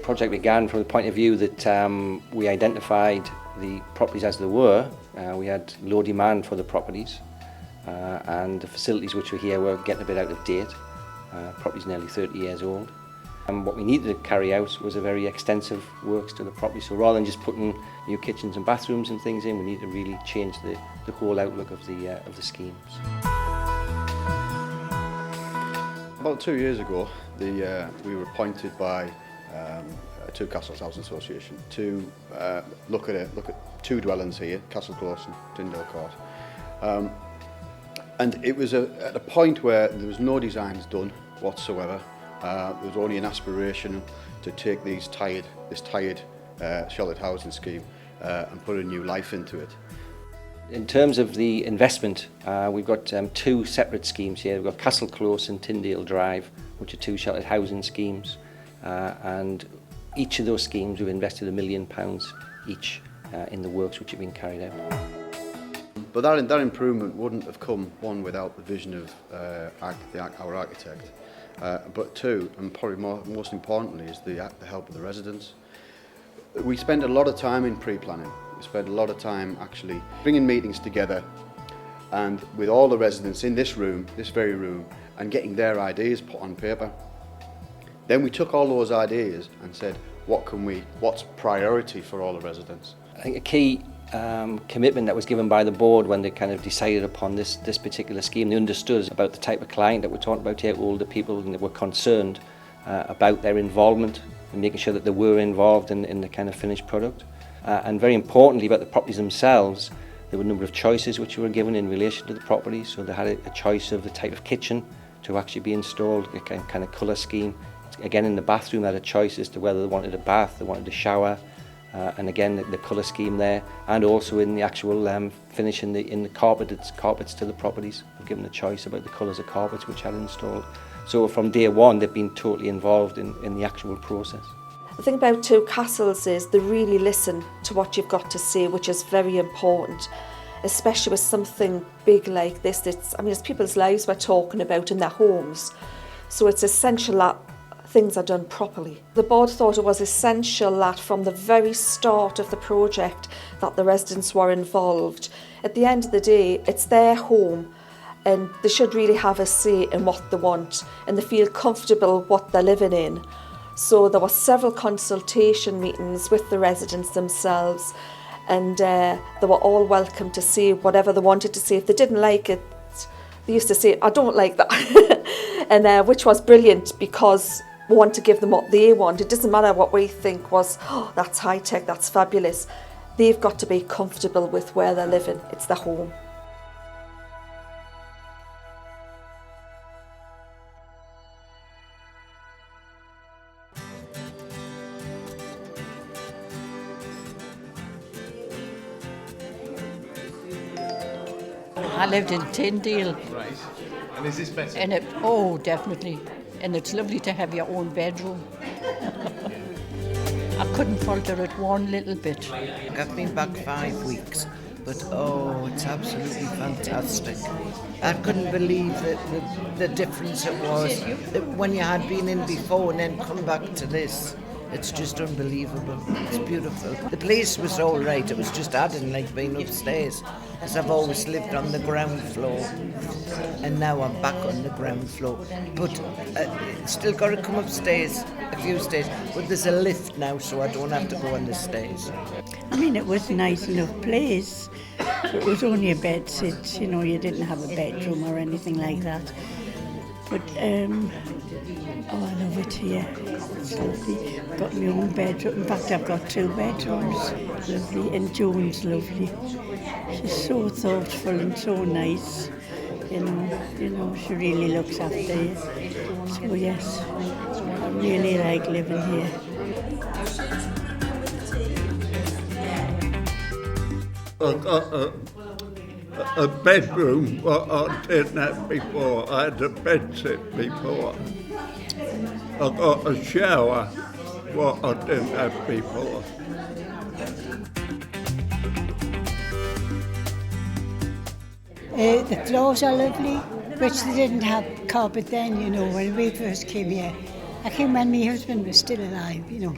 project began from the point of view that we identified the properties as they were. We had low demand for the properties and the facilities which were here were getting a bit out of date. Property's nearly 30 years old. And what we needed to carry out was a very extensive works to the property. So rather than just putting new kitchens and bathrooms and things in, we need to really change the whole outlook of the schemes. About 2 years ago, we were appointed by Two Castles Housing Association to look at two dwellings here, Castle Close and Tyndale Court. And it was at a point where there was no designs done whatsoever. There was only an aspiration to take this tired sheltered housing scheme and put a new life into it. In terms of the investment, we've got two separate schemes here. We've got Castle Close and Tyndale Drive, which are two sheltered housing schemes. And each of those schemes we've invested £1 million each in the works which have been carried out. But that improvement wouldn't have come, one, without the vision of our architect, but two, and probably most importantly, is the help of the residents. We spend a lot of time in pre-planning. We spend a lot of time actually bringing meetings together and with all the residents in this room, this very room, and getting their ideas put on paper. Then we took all those ideas and said, what's priority for all the residents? I think a key commitment that was given by the board when they kind of decided upon this particular scheme, they understood about the type of client that we're talking about here, older people, and they were concerned about their involvement and making sure that they were involved in the kind of finished product. And very importantly about the properties themselves, there were a number of choices which were given in relation to the properties. So they had a choice of the type of kitchen to actually be installed, a kind of colour scheme. Again, in the bathroom they had a choice as to whether they wanted a bath, they wanted a shower, and again the colour scheme there, and also in the actual finish in the carpets to the properties. We've given a choice about the colours of carpets which had installed. So from day one they've been totally involved in the actual process. The thing about Two Castles is they really listen to what you've got to say, which is very important, especially with something big like this. It's people's lives we're talking about in their homes, so it's essential that things are done properly. The board thought it was essential that from the very start of the project that the residents were involved. At the end of the day, it's their home and they should really have a say in what they want and they feel comfortable what they're living in. So there were several consultation meetings with the residents themselves, and they were all welcome to say whatever they wanted to say. If they didn't like it, they used to say, "I don't like that," and which was brilliant because we want to give them what they want. It doesn't matter what we think was, "Oh, that's high tech, that's fabulous." They've got to be comfortable with where they're living. It's their home. I lived in Tyndale. Right. And is this better? Oh, definitely. And it's lovely to have your own bedroom. I couldn't falter it one little bit. I've been back 5 weeks, but it's absolutely fantastic. I couldn't believe the difference it was when you had been in before and then come back to this. It's just unbelievable. It's beautiful. The place was all right. It was just I didn't like being upstairs because I've always lived on the ground floor, and now I'm back on the ground floor. But still got to come upstairs a few stairs. But there's a lift now, so I don't have to go on the stairs. I mean, it was a nice enough place. It was only a bed sit. You didn't have a bedroom or anything like that. But I love it here. It's lovely. I've got my own bedroom. In fact, I've got 2 bedrooms. Lovely. And Joan's lovely. She's so thoughtful and so nice. She really looks after you. So yes, I really like living here. I got a bedroom what I didn't have before. I had a bed sit before. I got a shower what I didn't have before. The floors are lovely, which they didn't have carpet then, when we first came here. I came when my husband was still alive, you know.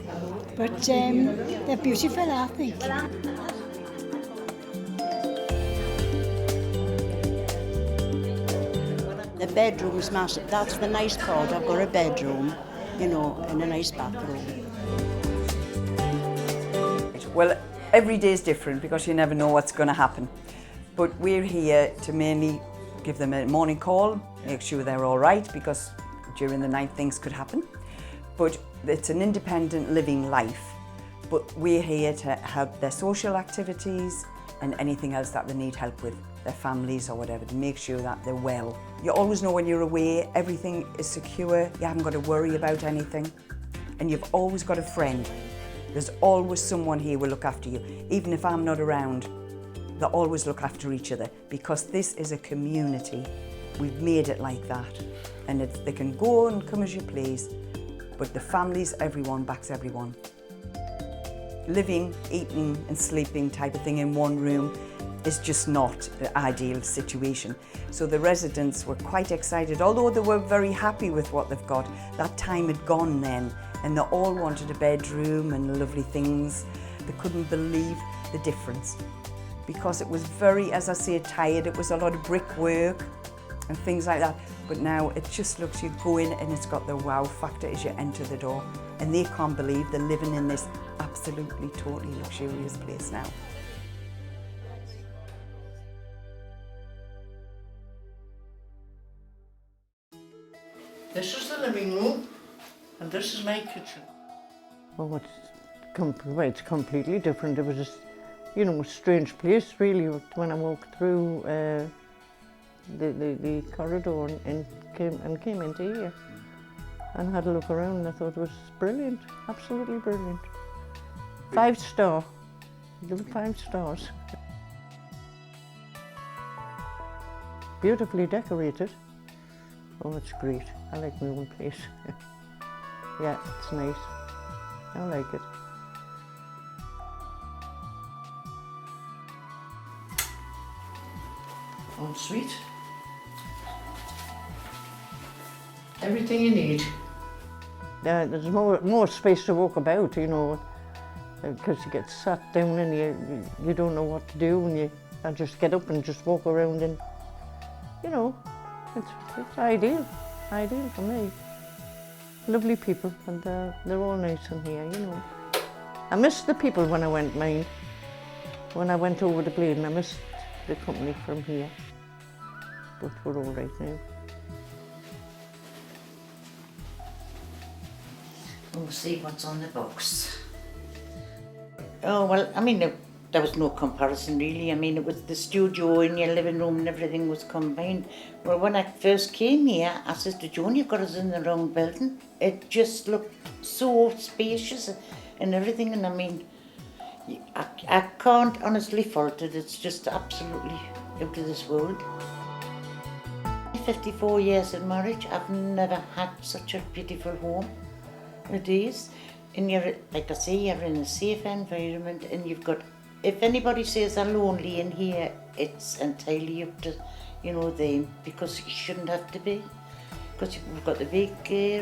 But they're beautiful, I think. The bedroom's massive. That's the nice part. I've got a bedroom, you know, and a nice bathroom. Well, every day is different because you never know what's going to happen. But we're here to mainly give them a morning call, make sure they're all right, because during the night things could happen. But it's an independent living life. But we're here to help their social activities and anything else that they need help with, their families or whatever, to make sure that they're well. You always know when you're away, everything is secure, you haven't got to worry about anything, and you've always got a friend. There's always someone here who will look after you. Even if I'm not around, they always look after each other, because this is a community. We've made it like that. And they can go and come as you please, but the families, everyone backs everyone. Living, eating and sleeping type of thing in one room is just not the ideal situation. So the residents were quite excited, although they were very happy with what they've got. That time had gone then, and they all wanted a bedroom and lovely things. They couldn't believe the difference, because it was very, as I say, tired. It was a lot of brickwork and things like that. But now it just looks, you go in and it's got the wow factor as you enter the door. And they can't believe they're living in this absolutely, totally luxurious place now. This is the living room, and this is my kitchen. Well, it's completely different. It was just, you know, a strange place really when I walked through the corridor and came into here and had a look around, and I thought it was brilliant, absolutely brilliant. 5 star, give it 5 stars. Beautifully decorated. Oh, it's great. I like my own place. Yeah, it's nice. I like it. Ensuite, everything you need. There's more space to walk about, you know, because you get sat down and you don't know what to do, and I just get up and just walk around, and you know, it's ideal for me. Lovely people, and they're all nice in here, you know. I missed the people when I went mine. When I went over to Bladen, I missed the company from here, but we're all right now. We'll see what's on the box. Oh, well, I mean, there was no comparison really. I mean, it was the studio in your living room and everything was combined. Well, when I first came here, I said to Joan, you've got us in the wrong building. It just looked so spacious and everything, and I mean, I can't honestly fault it. It's just absolutely out of this world. 54 years in marriage, I've never had such a beautiful home. It is. And you're, like I say, you're in a safe environment, and you've got, if anybody says they're lonely in here, it's entirely up to, you know, them, because you shouldn't have to be. Because we've got the big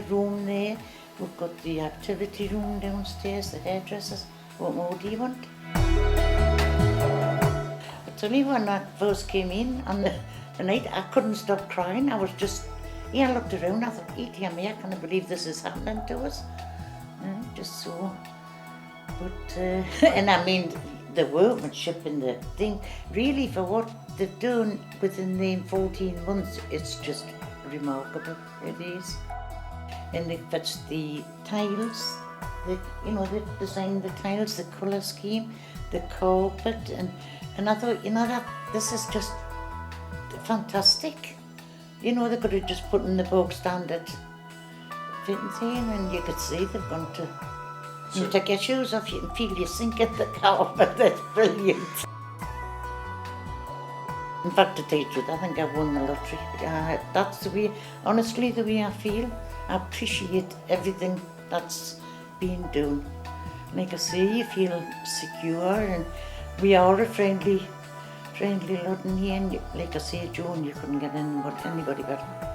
room there, we've got the activity room downstairs, the hairdressers. What more do you want? I tell you, when I first came in on the night, I couldn't stop crying. I was just, I looked around, I thought, dear me, I can't believe this is happening to us. Just so. But, and I mean, the workmanship and the thing, really for what they've done within the 14 months, it's just remarkable, it is. And it fits the tiles, you know, they designed the tiles, the colour scheme, the carpet, and I thought, you know, that this is just fantastic. You know, they could have just put in the bog standard fitting thing, and you could see they've gone to, you take your shoes off, you can feel you sink in the carpet. That's brilliant. In fact, to tell you the truth, I think I've won the lottery. That's the way, honestly, the way I feel. I appreciate everything that's being done. Like I say, you feel secure, and we are a friendly lot in here. And like I say, Joan, you couldn't get in with anybody better.